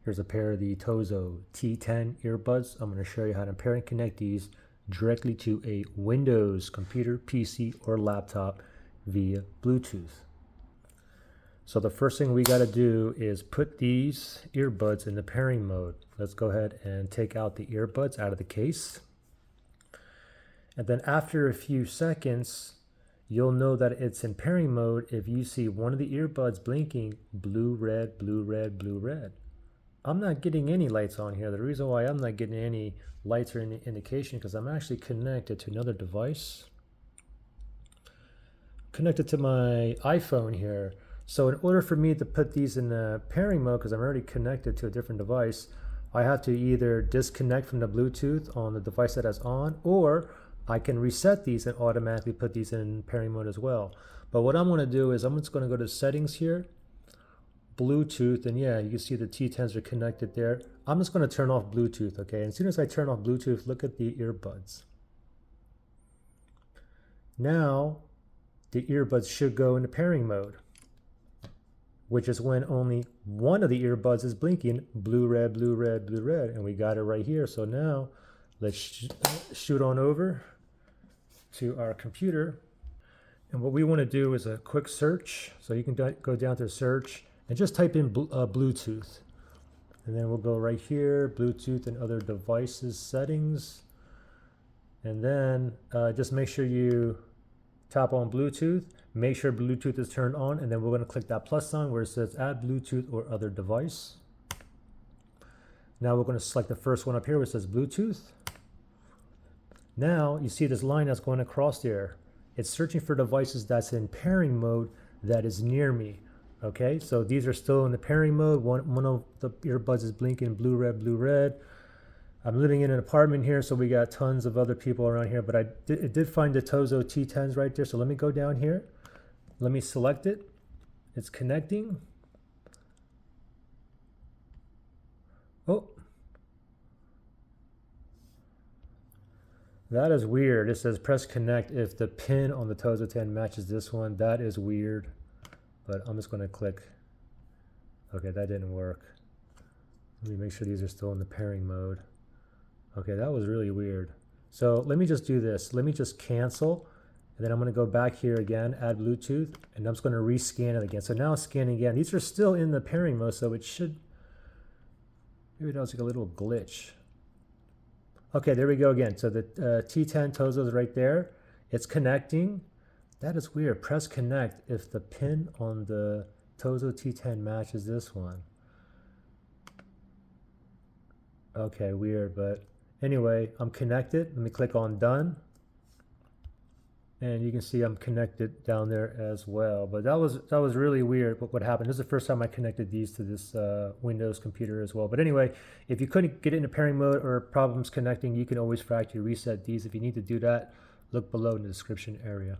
Here's a pair of the TOZO T10 earbuds. I'm going to show you how to pair and connect these directly to a Windows computer, PC, or laptop via Bluetooth. So the first thing we got to do is put these earbuds in the pairing mode. Let's go ahead and take out the earbuds out of the case. And then after a few seconds, you'll know that it's in pairing mode if you see one of the earbuds blinking blue, red, blue, red, blue, red. I'm not getting any lights on here. The reason why I'm not getting any lights or any indication because I'm actually connected to another device. Connected to my iPhone here. So in order for me to put these in the pairing mode, because I'm already connected to a different device, I have to either disconnect from the Bluetooth on the device that is on, or I can reset these and automatically put these in pairing mode as well. But what I'm going to do is I'm just going to go to settings here, Bluetooth, and yeah, you can see the T10s are connected there. I'm just going to turn off Bluetooth, okay? And as soon as I turn off Bluetooth, look at the earbuds. Now, the earbuds should go into pairing mode, which is when only one of the earbuds is blinking blue, red, blue, red, blue, red, and we got it right here. So now, let's shoot on over to our computer. And what we want to do is a quick search. So you can go down to search and just type in Bluetooth. And then we'll go right here, Bluetooth and other devices settings. And then just make sure you tap on Bluetooth. Make sure Bluetooth is turned on. And then we're going to click that plus sign where it says add Bluetooth or other device. Now we're going to select the first one up here where it says Bluetooth. Now you see this line that's going across there. It's searching for devices that's in pairing mode that is near me. Okay, so these are still in the pairing mode. One of the earbuds is blinking blue, red, blue, red. I'm living in an apartment here, so we got tons of other people around here, but it did find the TOZO T10s right there. So let me go down here. Let me select it. It's connecting. Oh. That is weird. It says press connect if the pin on the TOZO 10 matches this one. That is weird. But I'm just going to click. Okay, that didn't work. Let me make sure these are still in the pairing mode. Okay, that was really weird. So let me just do this. Let me just cancel. And then I'm going to go back here again, add Bluetooth. And I'm just going to rescan it again. So now it's scanning again. These are still in the pairing mode, so it should. Maybe that was like a little glitch. Okay, there we go again. So the T10 TOZO is right there. It's connecting. That is weird. Press connect if the pin on the TOZO T10 matches this one. Okay, weird, but anyway, I'm connected. Let me click on done. And you can see I'm connected down there as well. But that was really weird what happened. This is the first time I connected these to this Windows computer as well. But anyway, if you couldn't get it into pairing mode or problems connecting, you can always factory reset these. If you need to do that, look below in the description area.